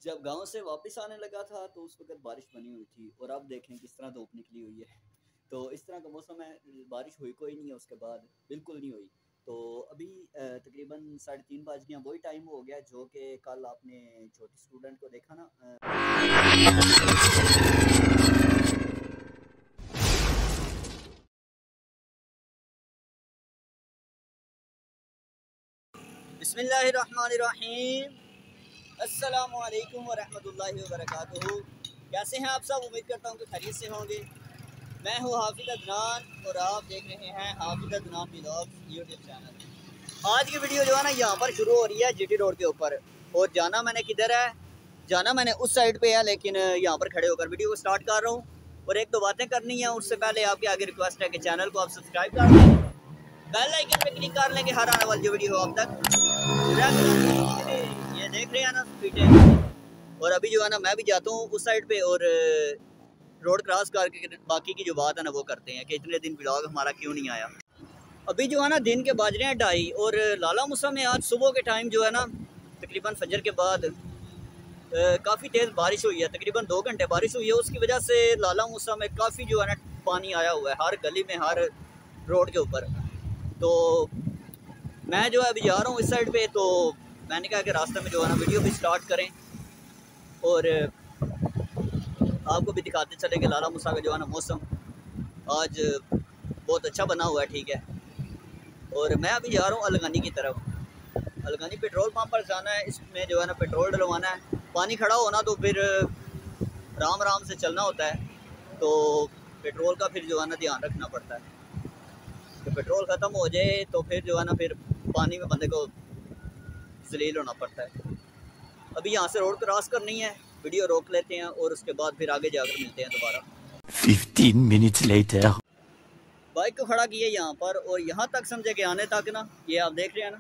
जब गांव से वापस आने लगा था तो उस वक्त बारिश बनी हुई थी और अब देखें किस तरह धूप निकली हुई है। तो इस तरह का मौसम है, बारिश हुई कोई नहीं है, उसके बाद बिल्कुल नहीं हुई। तो अभी तकरीबन 3:30 बज गया, वही टाइम हो गया जो कि कल आपने छोटी स्टूडेंट को देखा ना। बिस्मिल्लाहिर्रहमानिर्रहीम, अस्सलामुअलैकुम वरहमतुल्लाहि वबरकातुहू। कैसे हैं आप सब? उम्मीद करता हूँ कि खैरियत से होंगे। मैं हूँ हाफिज़ अदनान और आप देख रहे हैं हाफिज़ अदनान व्लॉग्स यूट्यूब चैनल। आज की वीडियो जो है ना यहाँ पर शुरू हो रही है जीटी रोड के ऊपर, और जाना मैंने किधर है? जाना मैंने उस साइड पे है, लेकिन यहाँ पर खड़े होकर वीडियो को स्टार्ट कर रहा हूँ और एक दो बातें करनी है। उससे पहले आपके आगे रिक्वेस्ट है कि चैनल को आप सब्सक्राइब कर लें, बेल आइकन पे क्लिक कर लें कि हर आने वाली जो वीडियो हो आप तक। ये देख रहे हैं ना स्पीड। और अभी जो है ना मैं भी जाता हूँ उस साइड पे और रोड क्रॉस करके बाकी की जो बात है ना वो करते हैं कि इतने दिन व्लॉग हमारा क्यों नहीं आया। अभी जो है ना दिन के बज रहे हैं 2:30 और लाला मूसा में आज सुबह के टाइम जो है ना तकरीबन फजर के बाद काफ़ी तेज़ बारिश हुई है। तकरीबन 2 घंटे बारिश हुई है। उसकी वजह से लाला मूसा में काफ़ी जो है ना पानी आया हुआ है हर गली में, हर रोड के ऊपर। तो मैं जो है अभी जा रहा हूँ इस साइड पे, तो मैंने कहा कि रास्ते में जो है ना वीडियो भी स्टार्ट करें और आपको भी दिखाते चले कि लाला मूसा का जो है ना मौसम आज बहुत अच्छा बना हुआ है, ठीक है। और मैं अभी जा रहा हूँ अलगनी की तरफ। अलगनी पेट्रोल पंप पर जाना है, इसमें जो है ना पेट्रोल डलवाना है। पानी खड़ा होना तो फिर राम राम से चलना होता है, तो पेट्रोल का फिर जो है ना ध्यान रखना पड़ता है। तो पेट्रोल ख़त्म हो जाए तो फिर जो है ना फिर पानी में बंदे को जलील होना पड़ता है। अभी यहाँ से रोड क्रॉस करनी है, वीडियो रोक लेते हैं और उसके बाद फिर आगे जाकर मिलते हैं दोबारा। 15 minutes later. बाइक को खड़ा किया यहाँ पर और यहाँ तक समझे कि आने तक ना, ये आप देख रहे हैं ना,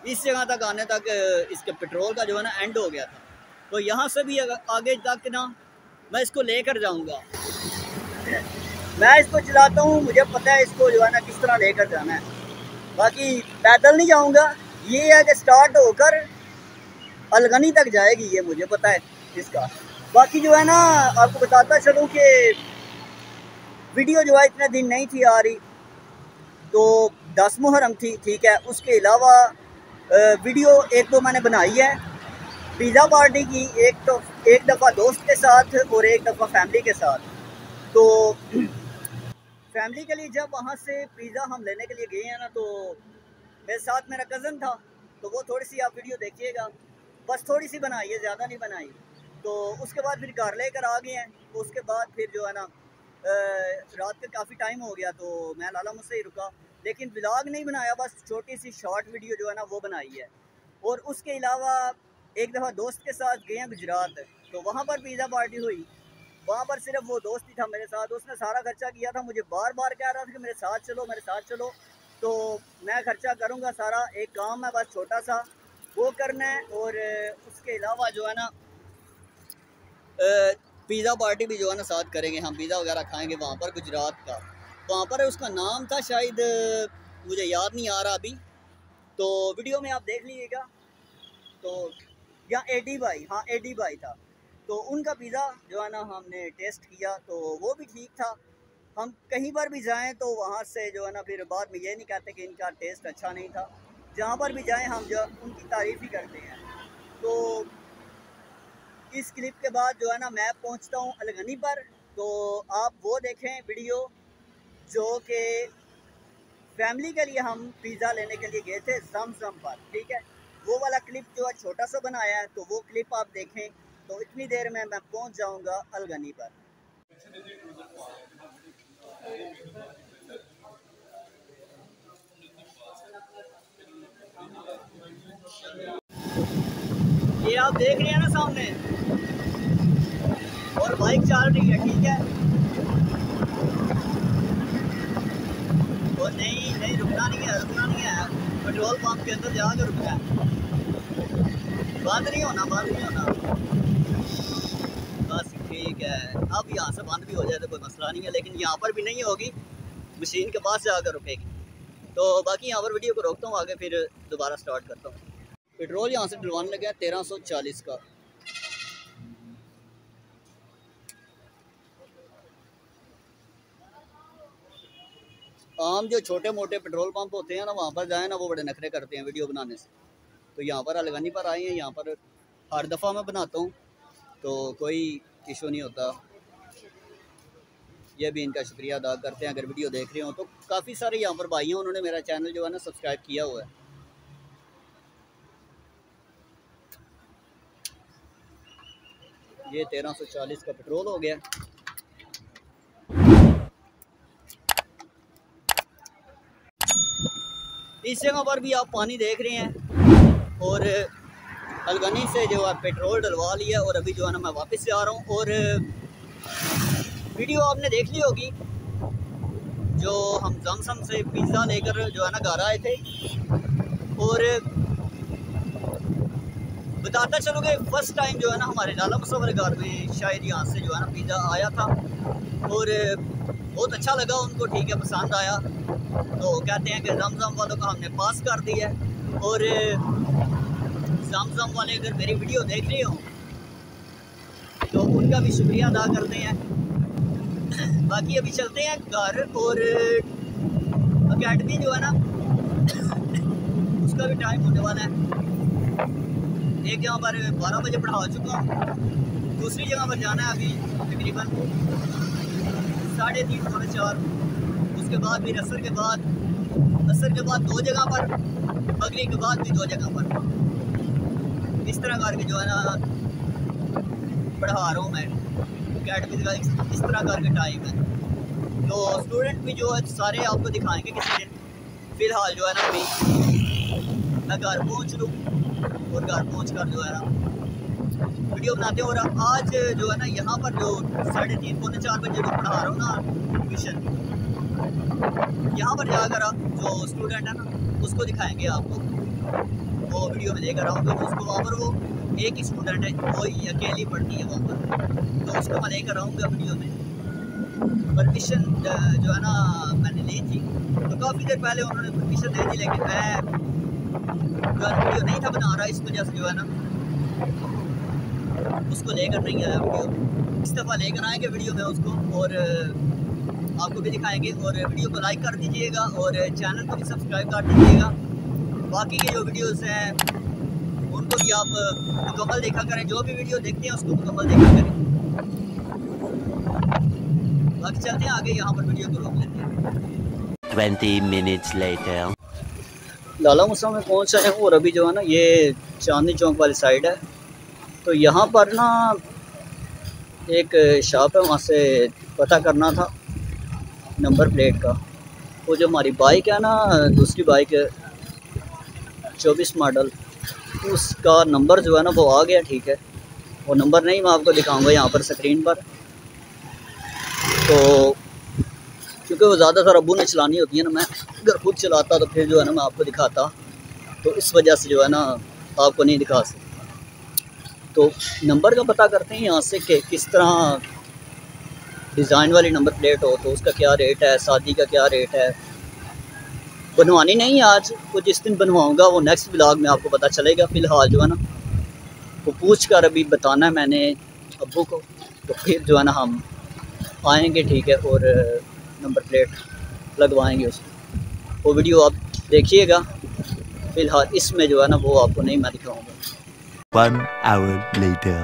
इस जगह तक आने तक इसके पेट्रोल का जो है ना एंड हो गया था। तो यहाँ से भी आगे तक ना मैं इसको लेकर जाऊँगा। मैं इसको चलाता हूँ, मुझे पता है इसको जो है ना किस तरह लेकर जाना है। बाकी पैदल नहीं जाऊँगा, ये है कि स्टार्ट होकर अलगनी तक जाएगी, ये मुझे पता है इसका। बाकी जो है ना आपको बताता चलूँ कि वीडियो जो है इतने दिन नहीं थी आ रही, तो 10 मुहर्रम थी, ठीक है। उसके अलावा वीडियो एक दो मैंने बनाई है पिज़्ज़ा पार्टी की, एक दफ़ा दोस्त के साथ और एक दफ़ा फैमिली के साथ। तो फैमिली के लिए जब वहाँ से पिज़्ज़ा हम लेने के लिए गए हैं ना, तो मेरे साथ मेरा कज़न था, तो वो थोड़ी सी आप वीडियो देखिएगा, बस थोड़ी सी बनाई है, ज़्यादा नहीं बनाई। तो उसके बाद फिर घर लेकर आ गए हैं। तो उसके बाद फिर जो है ना रात का काफ़ी टाइम हो गया, तो मैं लाला मुझसे ही रुका, लेकिन व्लॉग नहीं बनाया, बस छोटी सी शॉर्ट वीडियो जो है ना वो बनाई है। और उसके अलावा एक दफ़ा दोस्त के साथ गए हैं गुजरात, तो वहाँ पर पिज़्ज़ा पार्टी हुई। वहाँ पर सिर्फ वो दोस्त ही था मेरे साथ, उसने सारा खर्चा किया था। मुझे बार बार कह रहा था कि मेरे साथ चलो, मेरे साथ चलो। तो मैं खर्चा करूँगा सारा, एक काम है बस छोटा सा वो करना है। और उसके अलावा जो है ना पिज़्ज़ा पार्टी भी जो है ना साथ करेंगे, हम पिज़्ज़ा वगैरह खाएंगे वहाँ पर गुजरात का। वहाँ पर उसका नाम था शायद, मुझे याद नहीं आ रहा अभी, तो वीडियो में आप देख लीजिएगा। तो या एडी भाई, हाँ एडी भाई था। तो उनका पिज़्ज़ा जो है ना हमने टेस्ट किया, तो वो भी ठीक था। हम कहीं पर भी जाएं तो वहाँ से जो है ना फिर बाद में ये नहीं कहते कि इनका टेस्ट अच्छा नहीं था। जहाँ पर भी जाएं हम जो उनकी तारीफ़ ही करते हैं। तो इस क्लिप के बाद जो है ना मैं पहुंचता हूं अलगनी पर, तो आप वो देखें वीडियो जो कि फैमिली के लिए हम पिज़्ज़ा लेने के लिए गए थे जमजम पर, ठीक है। वो वाला क्लिप जो है छोटा सा बनाया है, तो वो क्लिप आप देखें। तो इतनी देर में मैं पहुंच जाऊंगा अलगनी पर। ये आप देख रहे हैं ना सामने, और बाइक चल रही है, ठीक है। और नहीं रुकना नहीं है, रुकना नहीं है, पेट्रोल पंप के अंदर जाकर रुकना है, बंद नहीं होना, बंद नहीं होना। बस ठीक है, अब यहाँ से बंद भी हो जाए तो कोई मसला नहीं है, लेकिन यहाँ पर भी नहीं होगी, मशीन के पास जाकर रुकेगी। तो बाकी यहाँ पर वीडियो को रोकता हूँ, आगे फिर दोबारा स्टार्ट करता हूँ। पेट्रोल यहाँ से डलवाने लगे 1340 का। आम जो छोटे मोटे पेट्रोल पंप होते हैं ना, वहाँ पर जाए ना, वो बड़े नखरे करते हैं वीडियो बनाने से। तो यहाँ पर अलगनी पर आए हैं, यहाँ पर हर दफ़ा मैं बनाता हूँ तो कोई इशू नहीं होता। ये भी इनका शुक्रिया अदा करते हैं अगर वीडियो देख रहे हो तो। काफ़ी सारे यहाँ पर भाई हैं, उन्होंने मेरा चैनल जो है ना सब्सक्राइब किया हुआ है। ये 1340 का पेट्रोल हो गया। इस जगह पर भी आप पानी देख रहे हैं और अलगनी से जो है पेट्रोल डलवा लिया और अभी जो है ना मैं वापस से आ रहा हूँ। और वीडियो आपने देख ली होगी जो हम जमसम से पिज़्ज़ा लेकर जो है ना घर आए थे। और बताता चलोगे फर्स्ट टाइम जो है ना हमारे लाला मुसव्वर घर में शायद यहाँ से जो है ना पिज़्ज़ा आया था और बहुत अच्छा लगा उनको, ठीक है, पसंद आया। तो कहते हैं कि जमजम वालों को हमने पास कर दिया है। और जमजम वाले अगर मेरी वीडियो देख रहे हो तो उनका भी शुक्रिया अदा करते हैं। बाकी अभी चलते हैं घर और अकेडमी जो है ना उसका भी टाइम होने वाला है। एक जगह पर 12 बजे पढ़ा चुका हूँ, दूसरी जगह पर जाना है अभी तकरीबन 3:30 पौने 4। उसके बाद फिर असर के बाद 2 जगह पर, मगरिब के बाद भी 2 जगह पर। इस तरह करके जो है ना पढ़ा रहा हूँ मैं। अकेडमी का इस तरह करके टाइम है। तो स्टूडेंट भी जो है सारे आपको दिखाएंगे किसी दिन। फ़िलहाल जो है ना अभी मैं घर पहुँच लूँ और घर पहुँच कर जो है ना वीडियो बनाते हैं। और आज जो है ना यहाँ पर जो 3:30 पौने 4 बजे जो पढ़ा रहा हूँ ना ट्यूशन, यहाँ पर जाकर आप जो स्टूडेंट है ना उसको दिखाएंगे आपको। वो वीडियो में लेकर आऊँगा तो उसको वहाँ पर, वो एक ही स्टूडेंट है, वो ही अकेली पढ़ती है वहाँ पर, तो उसको मैं लेकर आऊँगा वीडियो में। परमिशन जो है ना मैंने ली थी, तो काफ़ी देर पहले उन्होंने परमिशन दे दी, लेकिन मैं वीडियो नहीं था बना रहा, इस वजह से जो है ना उसको लेकर नहीं आया वीडियो। इस दफ़ा लेकर आएंगे वीडियो में उसको और आपको भी दिखाएंगे। और वीडियो को लाइक कर दीजिएगा और चैनल को भी सब्सक्राइब कर दीजिएगा। बाकी के जो वीडियोस हैं उनको भी आप मुकम्मल देखा करें, जो भी वीडियो देखते हैं उसको मुकम्मल देखा करें। बाकी चलते हैं आगे, यहाँ पर वीडियो को रोक लेते हैं। 20 minutes later. लाला मुसा में पहुँच रहे हैं और अभी जो है ना ये चांदनी चौक वाली साइड है। तो यहाँ पर ना एक शॉप है, वहाँ से पता करना था नंबर प्लेट का। वो जो हमारी बाइक है ना, दूसरी बाइक 24 मॉडल, उसका नंबर जो है ना वो आ गया, ठीक है। वो नंबर नहीं मैं आपको दिखाऊंगा यहाँ पर स्क्रीन पर, तो क्योंकि वो ज़्यादातर अब्बू ने चलानी होती है ना, मैं अगर खुद चलाता तो फिर जो है ना मैं आपको दिखाता, तो इस वजह से जो है ना आपको नहीं दिखा सकता। तो नंबर का पता करते हैं यहाँ से कि किस तरह डिज़ाइन वाली नंबर प्लेट हो तो उसका क्या रेट है, शादी का क्या रेट है। बनवानी नहीं है आज, वो जिस दिन बनवाऊँगा वो नेक्स्ट ब्लॉग में आपको पता चलेगा। फ़िलहाल जो है ना वो पूछ कर अभी बताना है मैंने अब्बू को, तो फिर जो है ना हम आएंगे, ठीक है, और नंबर प्लेट लगवाएंगे उसको। वो वीडियो आप देखिएगा। फ़िलहाल इसमें जो है ना वो आपको नहीं मैं दिखाऊँगा। 1 hour later.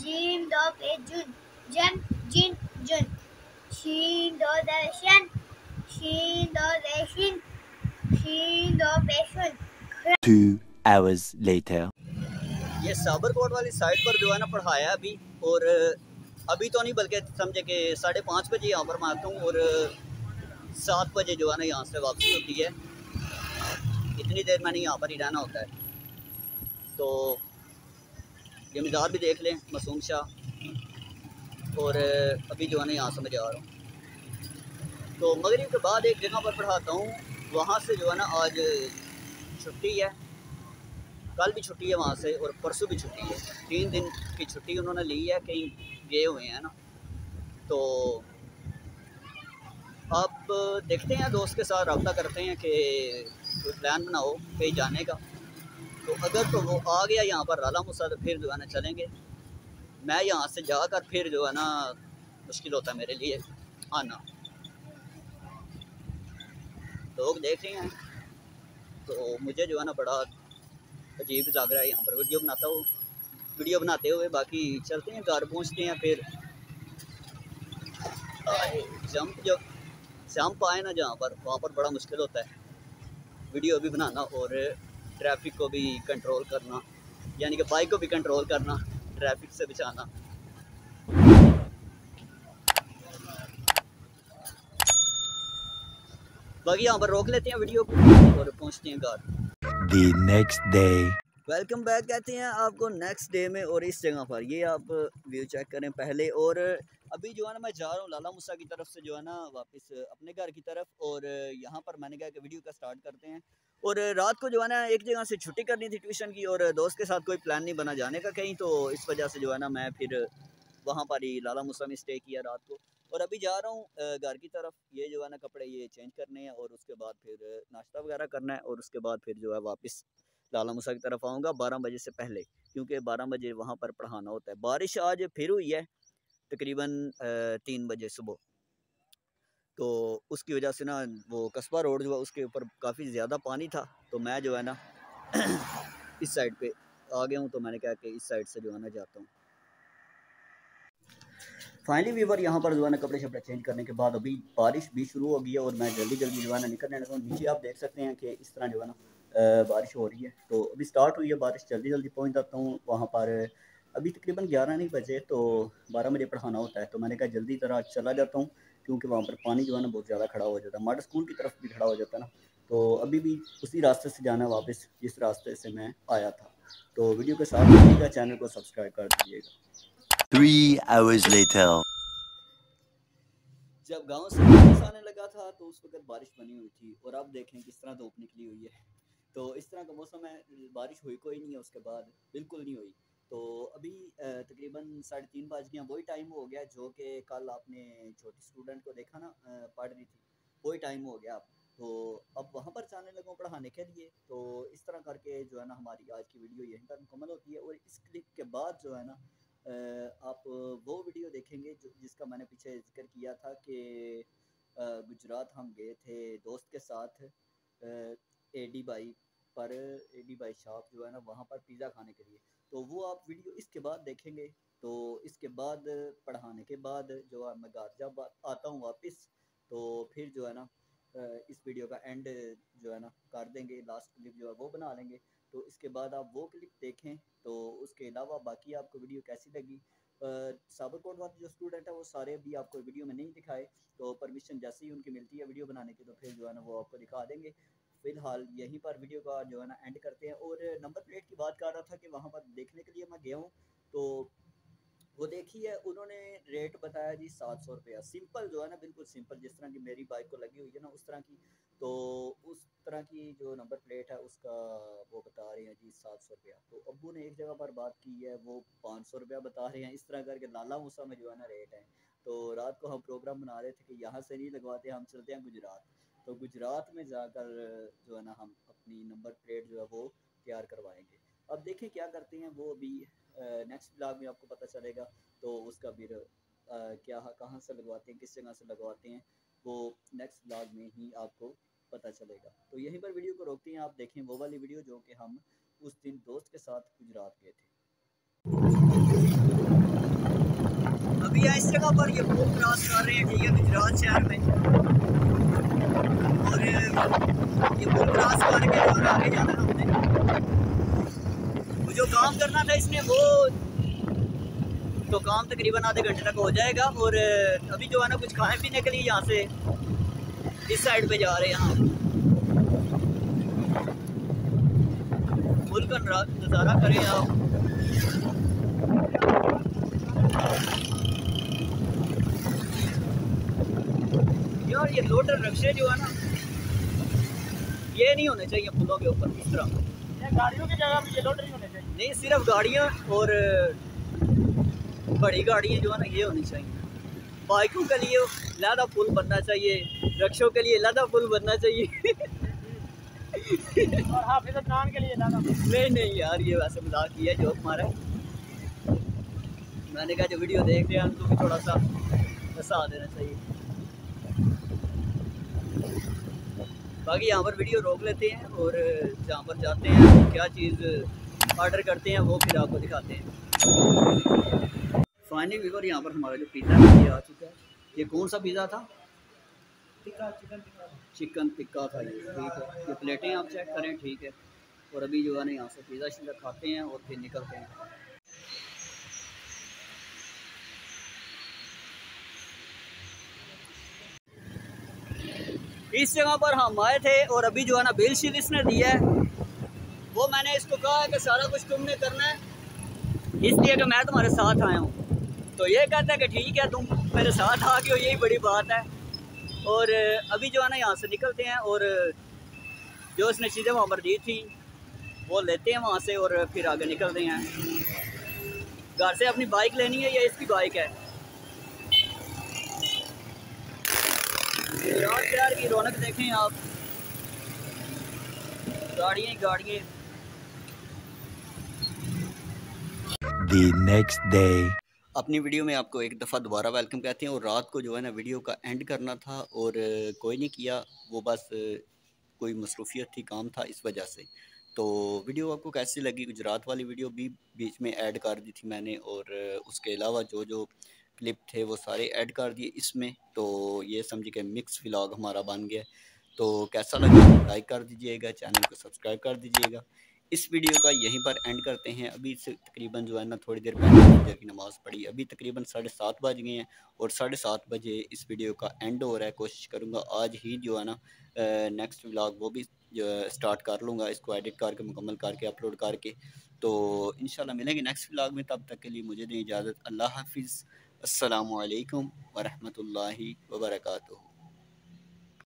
Jim dog a Jun. Jen Jin Jun. Shin dog a Shen. Shin dog a Shin. Shin dog a Shun. 2 hours later. ये साबरकोट वाली साइड पर जो है ना पढ़ाया अभी, और अभी तो नहीं बल्कि समझे कि 5:30 बजे यहाँ पर मैं आता हूँ और 7 बजे जो है ना यहाँ से वापसी होती है। इतनी देर मैंने यहाँ पर ही रहना होता है। तो जमींदार भी देख लें, मासूम शाह। और अभी जो है ना यहाँ से मैं जा रहा हूँ। तो मगरिब के बाद एक जगह पर पढ़ाता हूँ, वहाँ से जो है ना आज छुट्टी है, कल भी छुट्टी है वहाँ से, और परसों भी छुट्टी है। 3 दिन की छुट्टी उन्होंने ली है, कहीं गए हुए हैं ना। तो अब देखते हैं, दोस्त के साथ रब्ता करते हैं कि कोई प्लान बनाओ कहीं जाने का। तो अगर तो वो आ गया यहाँ पर लाला मुसा तो फिर जो है ना चलेंगे। मैं यहाँ से जाकर फिर जो है ना मुश्किल होता है मेरे लिए आना। लोग देख रहे हैं, तो मुझे जो है ना बड़ा अजीब लग रहा है यहाँ पर वीडियो बनाते हुए। बाकी चलते हैं, घर पहुँचते हैं, फिर जंप आए ना जहाँ पर, वहाँ पर बड़ा मुश्किल होता है वीडियो भी बनाना और ट्रैफिक को भी कंट्रोल करना, यानी कि बाइक को भी कंट्रोल करना, ट्रैफिक से बचाना। बाकी यहाँ पर रोक लेते हैं वीडियो को और पहुँचते हैं घर। The next day. Welcome back कहते हैं आपको नेक्स्ट डे में। और इस जगह पर ये आप व्यू चेक करें पहले। और अभी जो है ना मैं जा रहा हूँ लाला मूसा की तरफ से जो है ना वापस अपने घर की तरफ। और यहाँ पर मैंने कहा कि वीडियो का स्टार्ट करते हैं। और रात को जो है ना एक जगह से छुट्टी करनी थी ट्यूशन की, और दोस्त के साथ कोई प्लान नहीं बना जाने का कहीं, तो इस वजह से जो है ना मैं फिर वहाँ पर ही लाला मूसा में स्टे किया रात को। और अभी जा रहा हूँ घर की तरफ। ये जो है ना कपड़े ये चेंज करने हैं और उसके बाद फिर नाश्ता वगैरह करना है, और उसके बाद फिर जो है वापस लाला मूसा की तरफ आऊँगा 12 बजे से पहले, क्योंकि 12 बजे वहाँ पर पढ़ाना होता है। बारिश आज फिर हुई है तकरीबन 3 बजे सुबह, तो उसकी वजह से ना वो कस्बा रोड जो है उसके ऊपर काफ़ी ज़्यादा पानी था। तो मैं जो है ना इस साइड पे आ गया हूँ, तो मैंने कहा कि इस साइड से जो है ना जाता हूँ। फाइनली वीवर यहाँ पर जो है ना कपड़े शपड़े चेंज करने के बाद अभी बारिश भी शुरू हो गई है, और मैं जल्दी जल्दी जो है ना निकलने लगा हूँ। नीचे आप देख सकते हैं कि इस तरह जो है ना बारिश हो रही है, तो अभी स्टार्ट हुई है बारिश। जल्दी जल्दी पहुँच जाता हूँ वहाँ पर। अभी तकरीबन 11 नहीं बजे, तो 12 बजे पढ़ाना होता है, तो मैंने कहा जल्दी तरह चला जाता हूँ, क्योंकि वहाँ पर पानी जो है ना बहुत ज़्यादा खड़ा हो जाता है। मॉडल स्कूल की तरफ भी खड़ा हो जाता है ना, तो अभी भी उसी रास्ते से जाना है वापस जिस रास्ते से मैं आया था। तो वीडियो के साथ रहिएगा, चैनल को सब्सक्राइब कर दीजिएगा। 3 hours later. जब गांव से वापस आने लगा था तो उस वक्त बारिश बनी हुई थी, और अब देखें किस तरह धूप निकली हुई है। तो इस तरह का मौसम है, बारिश हुई कोई नहीं है उसके बाद, बिल्कुल नहीं हुई। तो अभी तकरीबन 3:30 बज गया। वही टाइम हो गया जो कि कल आपने छोटी स्टूडेंट को देखा ना पढ़ रही थी, वही टाइम हो गया अब। तो अब वहाँ पर जाने लगा पढ़ाने के लिए। तो इस तरह करके जो है ना हमारी आज की वीडियो यहीं पर मुकम्मल होती है। और इस क्लिप के बाद जो है ना आप वो वीडियो देखेंगे जिसका मैंने पीछे जिक्र किया था कि गुजरात हम गए थे दोस्त के साथ एडी बाई शॉप जो है ना वहाँ पर पिज़्ज़ा खाने के लिए। तो वो आप वीडियो इसके बाद देखेंगे। तो इसके बाद पढ़ाने के बाद जो है मैं घर जब आता हूँ वापस, तो फिर जो है ना इस वीडियो का एंड जो है ना कर देंगे, लास्ट क्लिप जो है वो बना लेंगे। तो इसके बाद आप वो क्लिप देखें। तो उसके अलावा बाकी आपको वीडियो कैसी लगी, साबरकोट वाले जो स्टूडेंट है वो सारे भी आपको वीडियो में नहीं दिखाए, तो परमिशन जैसे ही उनकी मिलती है वीडियो बनाने की तो फिर जो है ना वो आपको दिखा देंगे। फिलहाल यहीं पर वीडियो का जो है ना एंड करते हैं। और नंबर प्लेट की बात कर रहा था कि वहाँ पर देखने के लिए मैं गया हूँ, तो वो देखी है उन्होंने रेट बताया जी 700 रुपया। सिंपल जो है ना बिल्कुल सिंपल, जिस तरह की मेरी बाइक को लगी हुई है ना उस तरह की। तो उस तरह की जो नंबर प्लेट है उसका वो बता रहे हैं जी 700 रुपया। तो अब्बू ने एक जगह पर बात की है वो 500 रुपया बता रहे हैं। इस तरह करके लाला मूसा में जो है ना रेट है। तो रात को हम प्रोग्राम बना रहे थे कि यहाँ से नहीं लगवाते, हम चलते हैं गुजरात। तो गुजरात में जाकर जो है ना हम अपनी नंबर प्लेट जो है वो तैयार करवाएंगे। अब देखें क्या करते हैं, वो अभी नेक्स्ट ब्लॉग में आपको पता चलेगा। तो उसका फिर क्या कहाँ से लगवाते हैं, किस जगह से लगवाते हैं, वो नेक्स्ट ब्लॉग में ही आपको पता चलेगा। तो यहीं पर वीडियो को रोकते हैं, आप देखें वो वाली वीडियो जो कि हम उस दिन दोस्त के साथ गुजरात गए थे। अभी इस जगह पर ये पुल क्रॉस कर रहे हैं, ठीक है, गुजरात शहर में। और ये पुल क्रॉस करके और आगे जाना हमने, जो काम करना था इसमें वो तो काम तकरीबन आधे घंटे तक हो जाएगा। और अभी जो है ना कुछ खाने पीने के लिए यहाँ से इस साइड पे जा रहे हैं हम। मुल्क का नज़ारा करें आप। यार ये लोडर रक्शे जो है ना ये नहीं होने चाहिए पुलों के ऊपर इस तरह। गाड़ियों की जगह भी ये लोडर नहीं होने चाहिए। नहीं, सिर्फ गाड़ियाँ और बड़ी गाड़ियाँ जो है ना ये होनी चाहिए। बाइकों के लिए लहदा पुल बनना चाहिए, रक्शों के लिए लहदा पुल बनना चाहिए। और हाफिज़ अदनान के लिए लहदा पुल। नहीं यार, ये वैसे मजाक किया, जोक मारा। मैंने कहा जो वीडियो देख रहे हैं उनको भी थोड़ा सा हंसा देना चाहिए। बाकी यहाँ पर वीडियो रोक लेते हैं और जहाँ पर जाते हैं वो क्या चीज़ ऑर्डर करते हैं वो फिर आपको दिखाते हैं। फाइनली व्यूअर यहाँ पर हमारा जो पिज़्ज़ा है ये आ चुका है। ये कौन सा पिज़्ज़ा था? चिकन टिक्का था ये, ठीक है। ये प्लेटें आप चेक करें, ठीक है। और अभी जो है ना यहाँ से पिज़्ज़ा शिज़्ज़ा खाते हैं और फिर निकलते हैं। इस जगह पर हम आए थे और अभी जो है ना बिल शीट इसने दिया है, वो मैंने इसको कहा है कि सारा कुछ तुमने करना है, इसलिए कि मैं तुम्हारे साथ आया हूँ। तो ये कहता है कि ठीक है तुम मेरे साथ आ गए हो, यही बड़ी बात है। और अभी जो है ना यहाँ से निकलते हैं और जो उसने चीज़ें वहाँ पर दी थी वो लेते हैं वहाँ से और फिर आगे निकलते हैं। घर से अपनी बाइक लेनी है या इसकी बाइक है। यार की रौनक देखें आप, गाड़ियाँ गाड़ियाँ। The next day. अपनी वीडियो में आपको एक दफ़ा दोबारा वेलकम कहते हैं। और रात को जो है ना वीडियो का एंड करना था और कोई नहीं किया, वो बस कोई मसरूफियत थी, काम था, इस वजह से। तो वीडियो आपको कैसी लगी? गुजरात वाली वीडियो भी बीच में ऐड कर दी थी मैंने और उसके अलावा जो जो क्लिप थे वो सारे ऐड कर दिए इसमें। तो ये समझिए कि मिक्स व्लॉग हमारा बन गया। तो कैसा लगा लाइक कर दीजिएगा, चैनल को सब्सक्राइब कर दीजिएगा। इस वीडियो का यहीं पर एंड करते हैं। अभी से तकरीबन जो है ना थोड़ी देर पहले फजर की नमाज़ पढ़ी, अभी तकरीबन 7:30 बज गए हैं और 7:30 बजे इस वीडियो का एंड हो रहा है। कोशिश करूँगा आज ही जो है ना नेक्स्ट व्लॉग वो भी जो स्टार्ट कर लूँगा, इसको एडिट करके मुकम्मल करके अपलोड करके। तो इंशाल्लाह मिलेंगे नेक्स्ट व्लॉग में, तब तक के लिए मुझे दें इजाज़त। अल्लाह हाफिज़। अस्सलामु अलैकुम व रहमतुल्लाहि व बरकातुहू।